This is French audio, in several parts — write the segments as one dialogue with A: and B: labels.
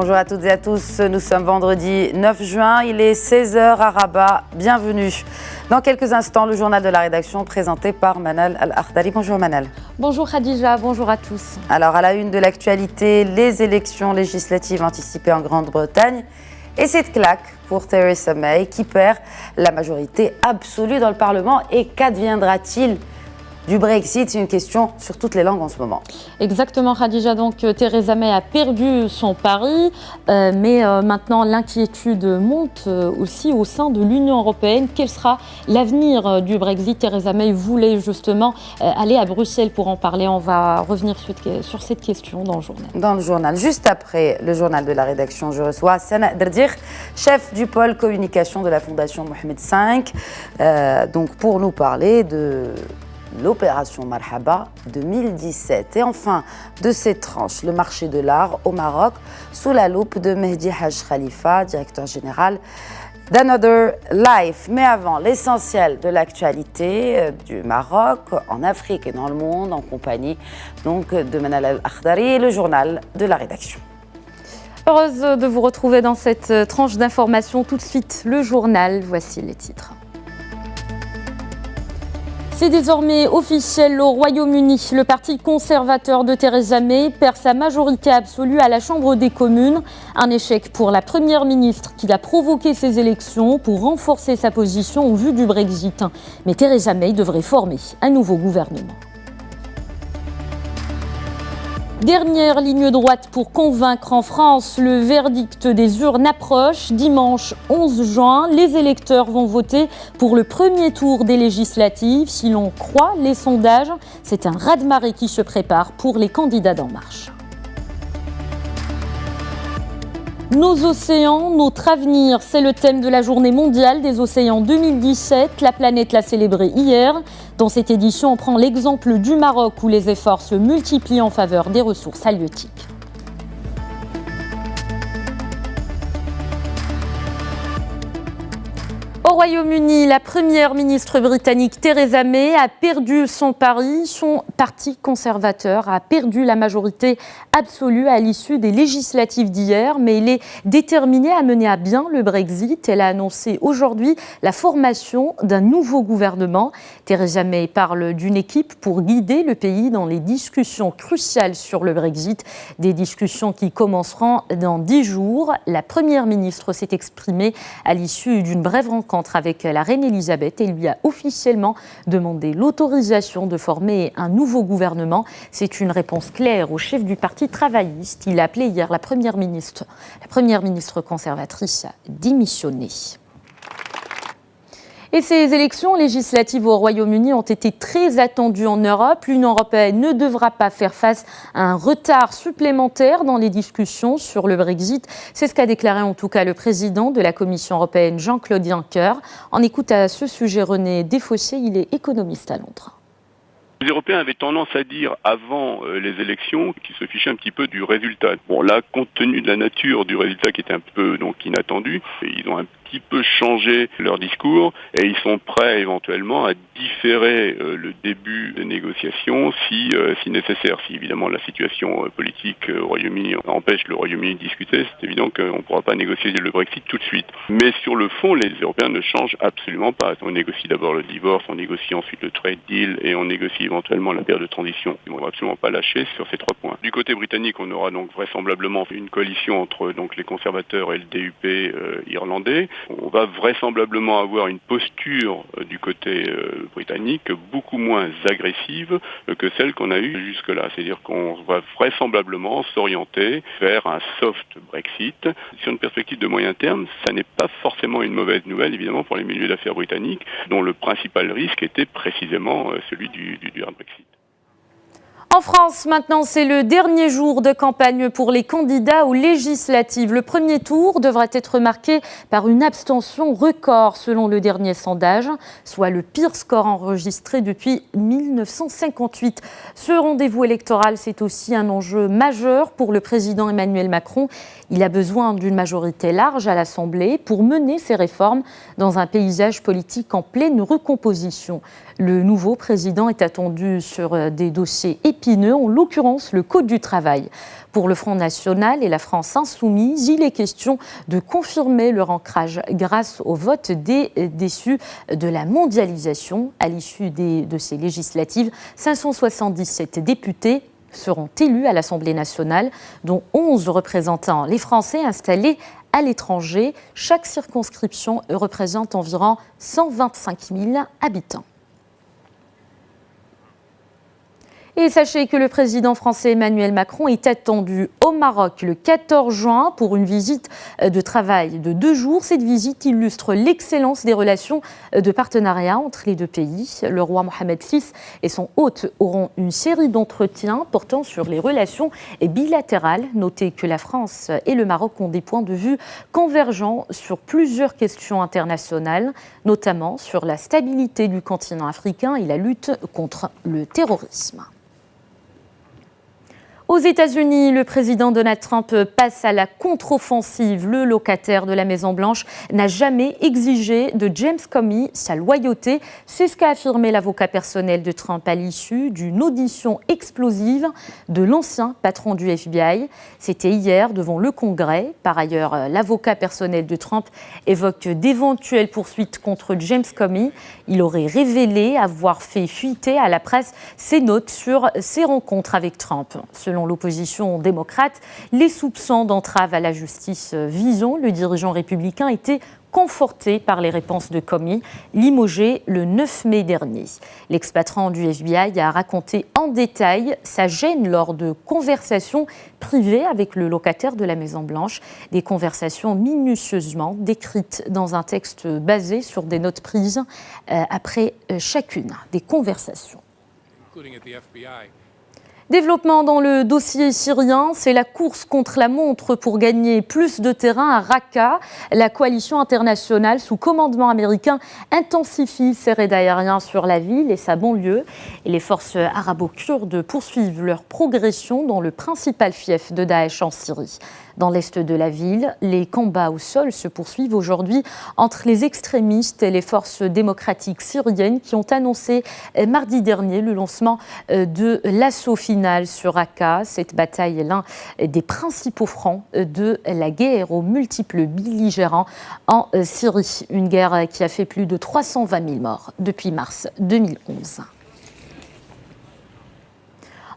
A: Bonjour à toutes et à tous, nous sommes vendredi 9 juin, il est 16h à Rabat, bienvenue. Dans quelques instants, le journal de la rédaction présenté par Manal Al-Akhdari. Bonjour Manal.
B: Bonjour Khadija, bonjour à tous.
A: Alors à la une de l'actualité, les élections législatives anticipées en Grande-Bretagne et cette claque pour Theresa May qui perd la majorité absolue dans le Parlement. Et qu'adviendra-t-il du Brexit? C'est une question sur toutes les langues en ce moment.
B: Exactement Khadija, donc Theresa May a perdu son pari, mais maintenant l'inquiétude monte aussi au sein de l'Union européenne. Quel sera l'avenir du Brexit? Theresa May voulait justement aller à Bruxelles pour en parler. On va revenir sur cette question dans le journal.
A: Dans le journal, juste après le journal de la rédaction, je reçois Sana Derdir, chef du pôle communication de la Fondation Mohamed V, donc pour nous parler de l'opération Marhaba 2017. Et enfin, de cette tranche, le marché de l'art au Maroc, sous la loupe de Mehdi Haj Khalifa, directeur général d'Another Life. Mais avant, l'essentiel de l'actualité du Maroc, en Afrique et dans le monde, en compagnie donc de Manal Al-Akhdari et le journal de la rédaction.
B: Heureuse de vous retrouver dans cette tranche d'information. Tout de suite, le journal, voici les titres. C'est désormais officiel au Royaume-Uni. Le parti conservateur de Theresa May perd sa majorité absolue à la Chambre des communes. Un échec pour la première ministre qui a provoqué ces élections pour renforcer sa position au vu du Brexit. Mais Theresa May devrait former un nouveau gouvernement. Dernière ligne droite pour convaincre en France, le verdict des urnes approche. Dimanche 11 juin, les électeurs vont voter pour le premier tour des législatives. Si l'on croit les sondages, c'est un raz-de-marée qui se prépare pour les candidats d'En Marche. Nos océans, notre avenir, c'est le thème de la Journée mondiale des océans 2017. La planète l'a célébré hier. Dans cette édition, on prend l'exemple du Maroc où les efforts se multiplient en faveur des ressources halieutiques. Au Royaume-Uni, la première ministre britannique Theresa May a perdu son pari. Son parti conservateur a perdu la majorité absolue à l'issue des législatives d'hier, mais il est déterminé à mener à bien le Brexit. Elle a annoncé aujourd'hui la formation d'un nouveau gouvernement. Theresa May parle d'une équipe pour guider le pays dans les discussions cruciales sur le Brexit, des discussions qui commenceront dans 10 jours. La première ministre s'est exprimée à l'issue d'une brève rencontre avec la reine Elisabeth et lui a officiellement demandé l'autorisation de former un nouveau gouvernement. C'est une réponse claire au chef du parti travailliste. Il a appelé hier la première ministre conservatrice à démissionner. Et ces élections législatives au Royaume-Uni ont été très attendues en Europe. L'Union européenne ne devra pas faire face à un retard supplémentaire dans les discussions sur le Brexit. C'est ce qu'a déclaré en tout cas le président de la Commission européenne, Jean-Claude Juncker. On écoute à ce sujet René Desfossés, il est économiste à Londres.
C: Les Européens avaient tendance à dire avant les élections qu'ils se fichaient un petit peu du résultat. Bon là, compte tenu de la nature du résultat qui était un peu donc inattendu, ils ont un petit peu changé leur discours et ils sont prêts éventuellement à différer le début des négociations si nécessaire. Si évidemment la situation politique au Royaume-Uni empêche le Royaume-Uni de discuter, c'est évident qu'on ne pourra pas négocier le Brexit tout de suite. Mais sur le fond, les Européens ne changent absolument pas. On négocie d'abord le divorce, on négocie ensuite le trade deal et on négocie éventuellement la période de transition. Ils ne vont absolument pas lâcher sur ces 3 points. Du côté britannique, on aura donc vraisemblablement une coalition entre donc les conservateurs et le DUP irlandais. On va vraisemblablement avoir une posture du côté britannique beaucoup moins agressive que celle qu'on a eue jusque-là. C'est-à-dire qu'on va vraisemblablement s'orienter vers un soft Brexit. Sur une perspective de moyen terme, ça n'est pas forcément une mauvaise nouvelle, évidemment, pour les milieux d'affaires britanniques, dont le principal risque était précisément celui du hard Brexit.
B: En France, maintenant, c'est le dernier jour de campagne pour les candidats aux législatives. Le premier tour devrait être marqué par une abstention record selon le dernier sondage, soit le pire score enregistré depuis 1958. Ce rendez-vous électoral, c'est aussi un enjeu majeur pour le président Emmanuel Macron. Il a besoin d'une majorité large à l'Assemblée pour mener ses réformes dans un paysage politique en pleine recomposition. Le nouveau président est attendu sur des dossiers épineux épineux, en l'occurrence le Code du travail. Pour le Front National et la France Insoumise, il est question de confirmer leur ancrage grâce au vote des déçus de la mondialisation. À l'issue de ces législatives, 577 députés seront élus à l'Assemblée nationale, dont 11 représentant les Français installés à l'étranger. Chaque circonscription représente environ 125 000 habitants. Et sachez que le président français Emmanuel Macron est attendu au Maroc le 14 juin pour une visite de travail de 2 jours. Cette visite illustre l'excellence des relations de partenariat entre les deux pays. Le roi Mohamed VI et son hôte auront une série d'entretiens portant sur les relations bilatérales. Notez que la France et le Maroc ont des points de vue convergents sur plusieurs questions internationales, notamment sur la stabilité du continent africain et la lutte contre le terrorisme. Aux États-Unis, le président Donald Trump passe à la contre-offensive. Le locataire de la Maison-Blanche n'a jamais exigé de James Comey sa loyauté. C'est ce qu'a affirmé l'avocat personnel de Trump à l'issue d'une audition explosive de l'ancien patron du FBI. C'était hier devant le Congrès. Par ailleurs, l'avocat personnel de Trump évoque d'éventuelles poursuites contre James Comey. Il aurait révélé avoir fait fuiter à la presse ses notes sur ses rencontres avec Trump. Selon l'opposition démocrate, les soupçons d'entrave à la justice visant le dirigeant républicain étaient confortés par les réponses de Comey, limogé le 9 mai dernier. L'ex-patron du FBI a raconté en détail sa gêne lors de conversations privées avec le locataire de la Maison-Blanche, des conversations minutieusement décrites dans un texte basé sur des notes prises après chacune des conversations. Développement dans le dossier syrien, c'est la course contre la montre pour gagner plus de terrain à Raqqa. La coalition internationale sous commandement américain intensifie ses raids aériens sur la ville et sa banlieue. Et les forces arabo-kurdes poursuivent leur progression dans le principal fief de Daesh en Syrie. Dans l'est de la ville, les combats au sol se poursuivent aujourd'hui entre les extrémistes et les forces démocratiques syriennes qui ont annoncé mardi dernier le lancement de l'assaut final sur Raqqa. Cette bataille est l'un des principaux fronts de la guerre aux multiples belligérants en Syrie. Une guerre qui a fait plus de 320 000 morts depuis mars 2011.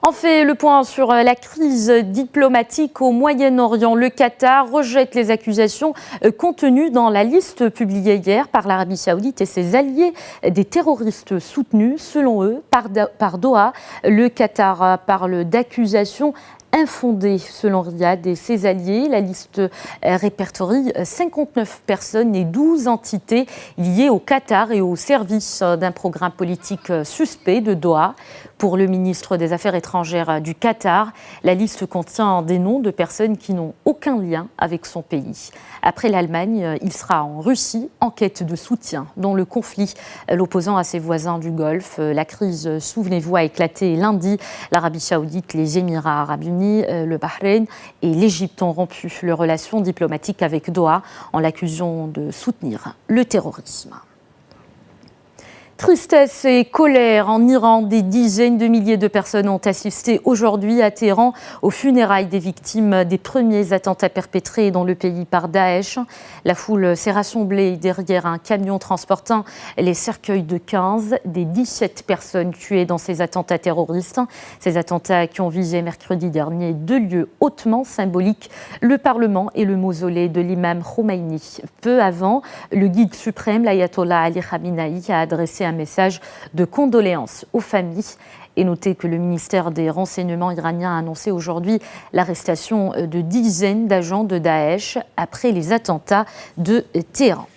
B: On fait le point sur la crise diplomatique au Moyen-Orient. Le Qatar rejette les accusations contenues dans la liste publiée hier par l'Arabie Saoudite et ses alliés des terroristes soutenus, selon eux, par Doha. Le Qatar parle d'accusations infondée selon Riyad et ses alliés. La liste répertorie 59 personnes et 12 entités liées au Qatar et au service d'un programme politique suspect de Doha. Pour le ministre des Affaires étrangères du Qatar, la liste contient des noms de personnes qui n'ont aucun lien avec son pays. Après l'Allemagne, il sera en Russie en quête de soutien dans le conflit l'opposant à ses voisins du Golfe. La crise, souvenez-vous, a éclaté lundi. L'Arabie Saoudite, les Émirats Arabes Unis, le Bahreïn et l'Égypte ont rompu leurs relations diplomatiques avec Doha en l'accusant de soutenir le terrorisme. Tristesse et colère en Iran. Des dizaines de milliers de personnes ont assisté aujourd'hui à Téhéran aux funérailles des victimes des premiers attentats perpétrés dans le pays par Daesh. La foule s'est rassemblée derrière un camion transportant les cercueils de 15 des 17 personnes tuées dans ces attentats terroristes. Ces attentats qui ont visé mercredi dernier 2 lieux hautement symboliques, le Parlement et le mausolée de l'imam Khomeini. Peu avant, le guide suprême, l'ayatollah Ali Khamenei, a adressé un message de condoléances aux familles. Et notez que le ministère des Renseignements iranien a annoncé aujourd'hui l'arrestation de dizaines d'agents de Daesh après les attentats de Téhéran.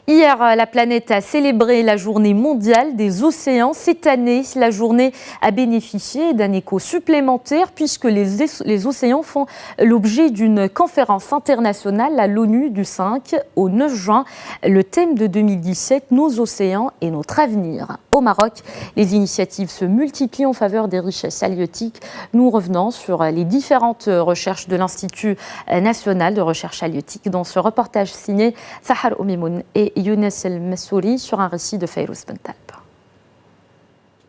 B: Hier, la planète a célébré la journée mondiale des océans. Cette année, la journée a bénéficié d'un écho supplémentaire puisque les océans font l'objet d'une conférence internationale à l'ONU du 5 au 9 juin. Le thème de 2017, nos océans et notre avenir. Au Maroc, les initiatives se multiplient en faveur des richesses halieutiques. Nous revenons sur les différentes recherches de l'Institut national de recherche halieutique dans ce reportage signé Sahar Omimoun et Younes El Messouri sur un récit de Fayrouz Bentaleb.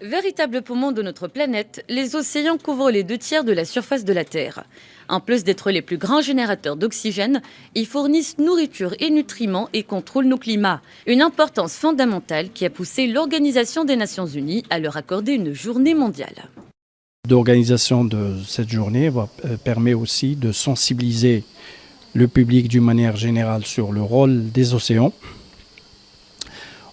B: Véritable poumon de notre planète, les océans couvrent les 2/3 de la surface de la Terre. En plus d'être les plus grands générateurs d'oxygène, ils fournissent nourriture et nutriments et contrôlent nos climats. Une importance fondamentale qui a poussé l'Organisation des Nations Unies à leur accorder une journée mondiale.
D: L'organisation de cette journée permet aussi de sensibiliser le public d'une manière générale sur le rôle des océans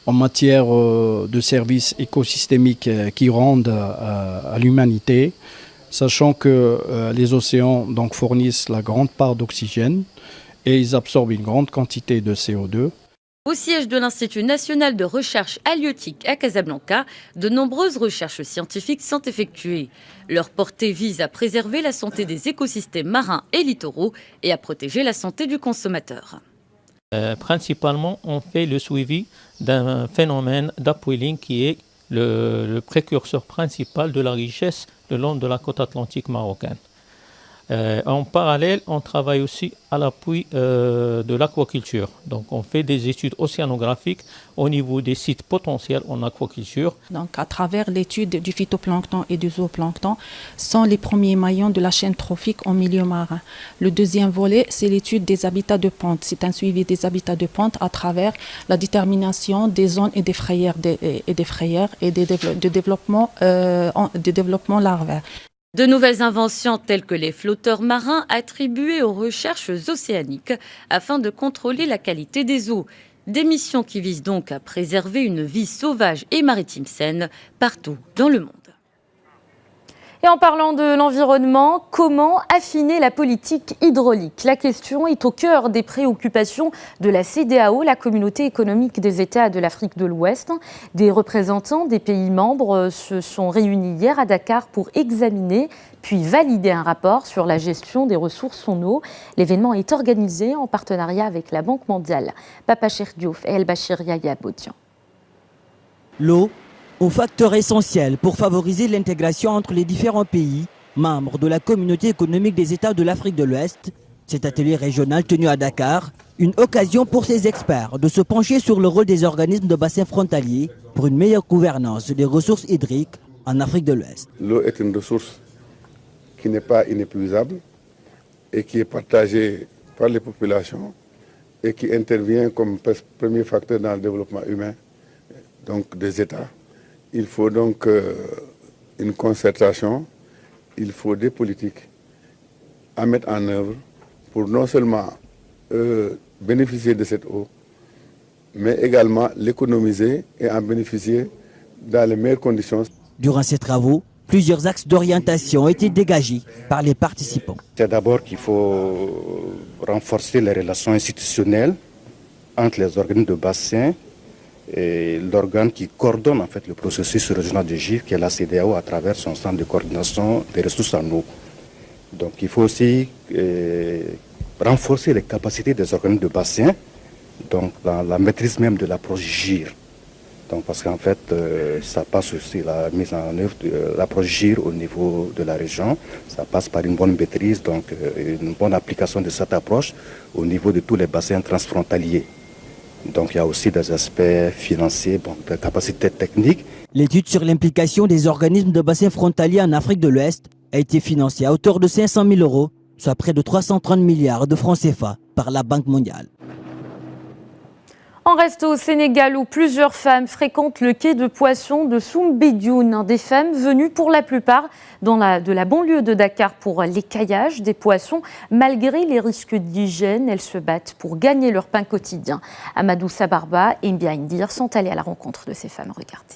D: en matière de services écosystémiques qui rendent à l'humanité, sachant que les océans donc, fournissent la grande part d'oxygène et ils absorbent une grande quantité de CO2.
B: Au siège de l'Institut national de recherche halieutique à Casablanca, de nombreuses recherches scientifiques sont effectuées. Leur portée vise à préserver la santé des écosystèmes marins et littoraux et à protéger la santé du consommateur.
E: Principalement, on fait le suivi d'un phénomène d'upwelling qui est le précurseur principal de la richesse le long de la côte atlantique marocaine. En parallèle, on travaille aussi à l'appui de l'aquaculture. Donc on fait des études océanographiques au niveau des sites potentiels en aquaculture.
F: Donc à travers l'étude du phytoplancton et du zooplancton, sont les premiers maillons de la chaîne trophique en milieu marin. Le deuxième volet, c'est l'étude des habitats de ponte. C'est un suivi des habitats de ponte à travers la détermination des zones et des frayères et de développement larvaire.
B: De nouvelles inventions telles que les flotteurs marins attribués aux recherches océaniques afin de contrôler la qualité des eaux. Des missions qui visent donc à préserver une vie sauvage et maritime saine partout dans le monde. Et en parlant de l'environnement, comment affiner la politique hydraulique? La question est au cœur des préoccupations de la CEDEAO, la communauté économique des États de l'Afrique de l'Ouest. Des représentants des pays membres se sont réunis hier à Dakar pour examiner puis valider un rapport sur la gestion des ressources en eau. L'événement est organisé en partenariat avec la Banque mondiale. Papa Cheikh Diouf et El Bachir Yaya Bodian.
G: L'eau, un facteur essentiel pour favoriser l'intégration entre les différents pays, membres de la communauté économique des États de l'Afrique de l'Ouest. Cet atelier régional tenu à Dakar, une occasion pour ces experts de se pencher sur le rôle des organismes de bassins frontaliers pour une meilleure gouvernance des ressources hydriques en Afrique de l'Ouest.
H: L'eau est une ressource qui n'est pas inépuisable et qui est partagée par les populations et qui intervient comme premier facteur dans le développement humain donc des États. Il faut donc une concertation, il faut des politiques à mettre en œuvre pour non seulement bénéficier de cette eau, mais également l'économiser et en bénéficier dans les meilleures conditions.
G: Durant ces travaux, plusieurs axes d'orientation ont été dégagés par les participants.
I: C'est d'abord qu'il faut renforcer les relations institutionnelles entre les organismes de bassin et l'organe qui coordonne en fait le processus régional de GIF, qui est la CEDEAO à travers son centre de coordination des ressources en eau. Donc il faut aussi renforcer les capacités des organismes de bassin, donc dans la maîtrise même de l'approche GIR. Donc parce qu'en fait, ça passe aussi la mise en œuvre de l'approche GIR au niveau de la région. Ça passe par une bonne maîtrise, donc une bonne application de cette approche au niveau de tous les bassins transfrontaliers. Donc il y a aussi des aspects financiers, des capacités techniques.
G: L'étude sur l'implication des organismes de bassins frontaliers en Afrique de l'Ouest a été financée à hauteur de 500 000 €, soit près de 330 milliards de francs CFA par la Banque mondiale.
B: On reste au Sénégal où plusieurs femmes fréquentent le quai de poissons de Soumbédioune. Des femmes venues pour la plupart de la banlieue de Dakar pour l'écaillage des poissons. Malgré les risques d'hygiène, elles se battent pour gagner leur pain quotidien. Amadou Sabarba et Mbia Indir sont allés à la rencontre de ces femmes. Regardez.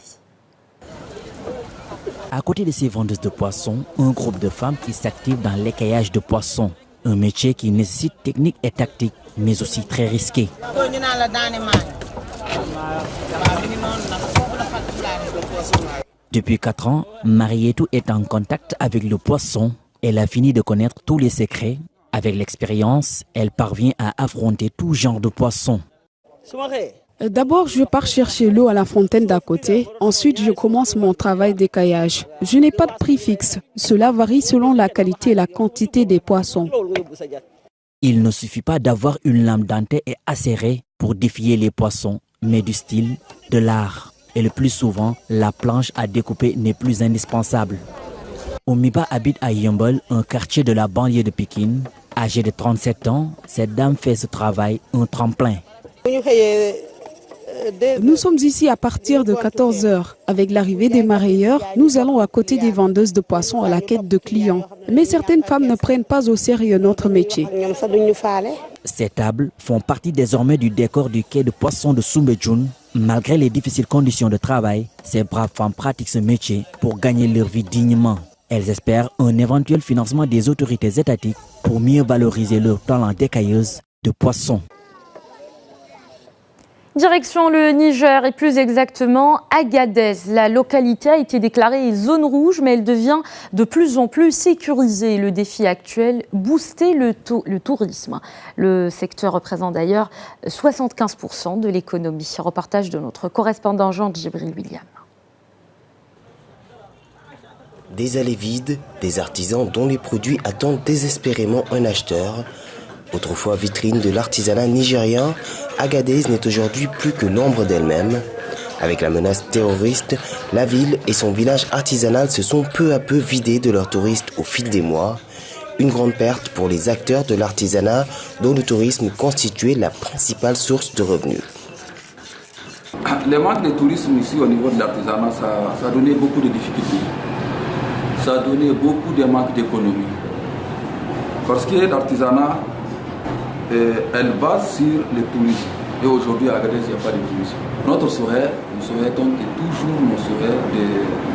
G: À côté de ces vendeuses de poissons, un groupe de femmes qui s'activent dans l'écaillage de poissons. Un métier qui nécessite technique et tactique, mais aussi très risqué. Depuis 4 ans, Marietou est en contact avec le poisson. Elle a fini de connaître tous les secrets. Avec l'expérience, elle parvient à affronter tout genre de poissons.
J: D'abord, je pars chercher l'eau à la fontaine d'à côté. Ensuite, je commence mon travail d'écaillage. Je n'ai pas de prix fixe. Cela varie selon la qualité et la quantité des poissons.
G: Il ne suffit pas d'avoir une lame dentée et acérée pour défier les poissons, mais du style, de l'art. Et le plus souvent, la planche à découper n'est plus indispensable. Oumiba habite à Yombol, un quartier de la banlieue de Pékin. Âgée de 37 ans, cette dame fait ce travail un tremplin.
J: Nous sommes ici à partir de 14 heures. Avec l'arrivée des marailleurs, nous allons à côté des vendeuses de poissons à la quête de clients. Mais certaines femmes ne prennent pas au sérieux notre métier.
G: Ces tables font partie désormais du décor du quai de poissons de Soumbedjoun. Malgré les difficiles conditions de travail, ces braves femmes pratiquent ce métier pour gagner leur vie dignement. Elles espèrent un éventuel financement des autorités étatiques pour mieux valoriser leur talent d'écailleuse de poissons.
B: Direction le Niger et plus exactement Agadez. La localité a été déclarée zone rouge, mais elle devient de plus en plus sécurisée. Le défi actuel, booster le tourisme. Le secteur représente d'ailleurs 75% de l'économie. Reportage de notre correspondant Jean-Djibril William.
K: Des allées vides, des artisans dont les produits attendent désespérément un acheteur. Autrefois vitrine de l'artisanat nigérien, Agadez n'est aujourd'hui plus que l'ombre d'elle-même. Avec la menace terroriste, la ville et son village artisanal se sont peu à peu vidés de leurs touristes au fil des mois. Une grande perte pour les acteurs de l'artisanat dont le tourisme constituait la principale source de revenus.
L: Le manque de tourisme ici au niveau de l'artisanat, ça a donné beaucoup de difficultés. Ça a donné beaucoup de manque d'économie. Parce que l'artisanat, elle base sur le tourisme. Et aujourd'hui, à Agadez, il n'y a pas de tourisme. Notre souhait, nous souhaitons et toujours nos souhaits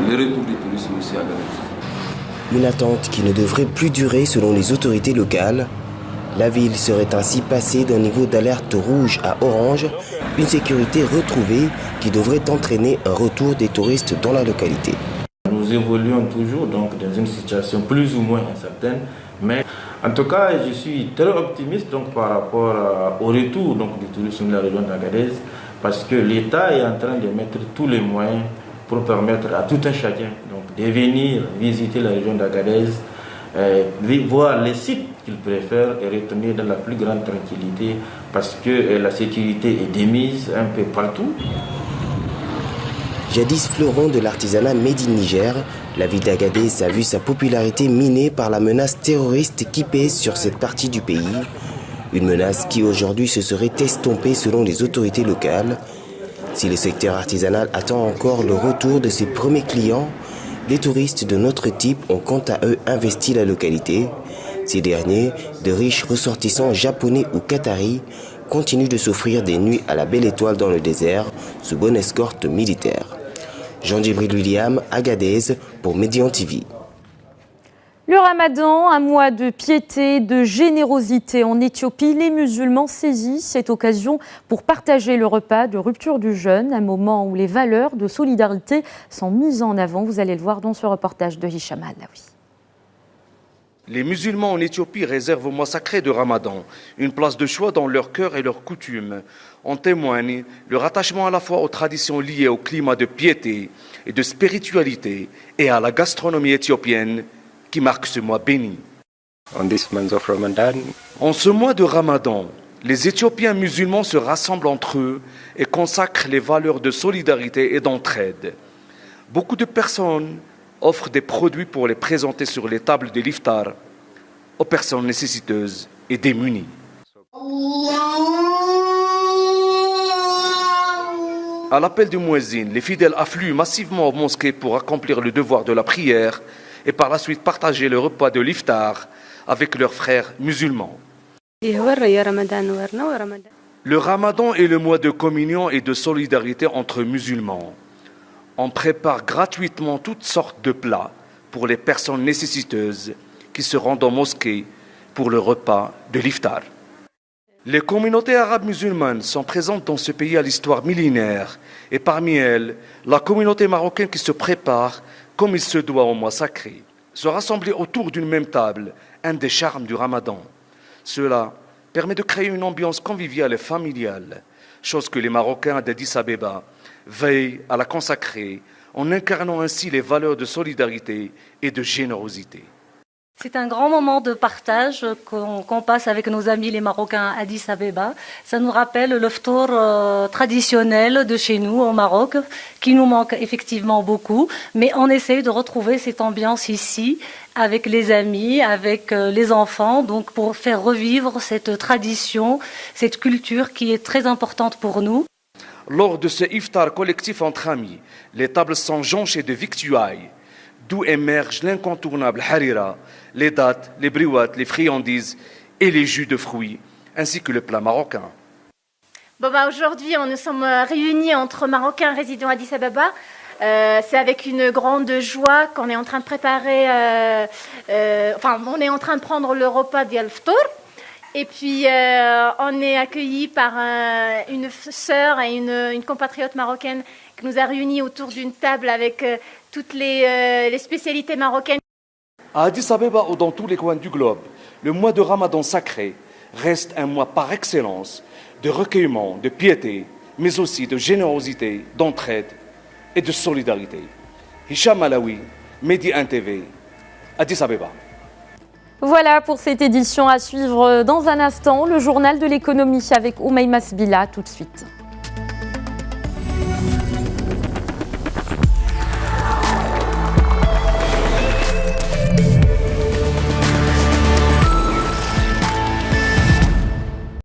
L: le retour du tourisme ici à Agadez.
K: Une attente qui ne devrait plus durer selon les autorités locales. La ville serait ainsi passée d'un niveau d'alerte rouge à orange, une sécurité retrouvée qui devrait entraîner un retour des touristes dans la localité.
M: Nous évoluons toujours donc dans une situation plus ou moins incertaine, mais en tout cas je suis très optimiste donc, par rapport au retour donc, du tourisme de la région d'Agadez, parce que l'État est en train de mettre tous les moyens pour permettre à tout un chacun donc, de venir visiter la région d'Agadez, voir les sites qu'il préfère et retourner dans la plus grande tranquillité, parce que la sécurité est démise un peu partout.
K: Jadis fleuron de l'artisanat made in Niger, la ville d'Agadez a vu sa popularité minée par la menace terroriste qui pèse sur cette partie du pays. Une menace qui aujourd'hui se serait estompée selon les autorités locales. Si le secteur artisanal attend encore le retour de ses premiers clients, des touristes de notre type ont quant à eux investi la localité. Ces derniers, de riches ressortissants japonais ou qataris, continuent de s'offrir des nuits à la belle étoile dans le désert sous bonne escorte militaire. Jean-Djibril William, Agadez, pour Médian TV.
B: Le Ramadan, un mois de piété, de générosité en Éthiopie. Les musulmans saisissent cette occasion pour partager le repas de rupture du jeûne, un moment où les valeurs de solidarité sont mises en avant. Vous allez le voir dans ce reportage de Hicham Alaoui.
N: Les musulmans en Éthiopie réservent au mois sacré de Ramadan une place de choix dans leur cœur et leurs coutumes. En témoigne le rattachement à la fois aux traditions liées au climat de piété et de spiritualité et à la gastronomie éthiopienne qui marque ce mois béni. En ce mois de Ramadan, les Éthiopiens musulmans se rassemblent entre eux et consacrent les valeurs de solidarité et d'entraide. Beaucoup de personnes offrent des produits pour les présenter sur les tables de l'iftar aux personnes nécessiteuses et démunies. À l'appel du muezzin, les fidèles affluent massivement aux mosquées pour accomplir le devoir de la prière et par la suite partager le repas de l'iftar avec leurs frères musulmans. Le Ramadan est le mois de communion et de solidarité entre musulmans. On prépare gratuitement toutes sortes de plats pour les personnes nécessiteuses qui se rendent en mosquée pour le repas de l'iftar. Les communautés arabes musulmanes sont présentes dans ce pays à l'histoire millénaire et parmi elles, la communauté marocaine qui se prépare comme il se doit au mois sacré. Se rassembler autour d'une même table, un des charmes du Ramadan. Cela permet de créer une ambiance conviviale et familiale, chose que les Marocains d'Addis Abeba veillent à la consacrer en incarnant ainsi les valeurs de solidarité et de générosité.
O: C'est un grand moment de partage qu'on passe avec nos amis les Marocains à Addis Abeba. Ça nous rappelle le ftour traditionnel de chez nous au Maroc, qui nous manque effectivement beaucoup. Mais on essaie de retrouver cette ambiance ici, avec les amis, avec les enfants, donc pour faire revivre cette tradition, cette culture qui est très importante pour nous.
N: Lors de ce iftar collectif entre amis, les tables sont jonchées de victuailles, d'où émerge l'incontournable harira, les dattes, les briouates, les friandises et les jus de fruits, ainsi que le plat marocain.
P: Aujourd'hui, nous sommes réunis entre Marocains résidant à Addis Abeba. C'est avec une grande joie qu'on est en train de préparer, on est en train de prendre le repas d'Al Ftour. Et puis, on est accueillis par une sœur et une compatriote marocaine qui nous a réunis autour d'une table avec toutes les spécialités marocaines.
N: À Addis Abeba ou dans tous les coins du globe, le mois de Ramadan sacré reste un mois par excellence de recueillement, de piété, mais aussi de générosité, d'entraide et de solidarité. Hicham Alaoui, Medi 1 TV, Addis Abeba.
B: Voilà pour cette édition, à suivre dans un instant le journal de l'économie avec Oumaima Sbila tout de suite.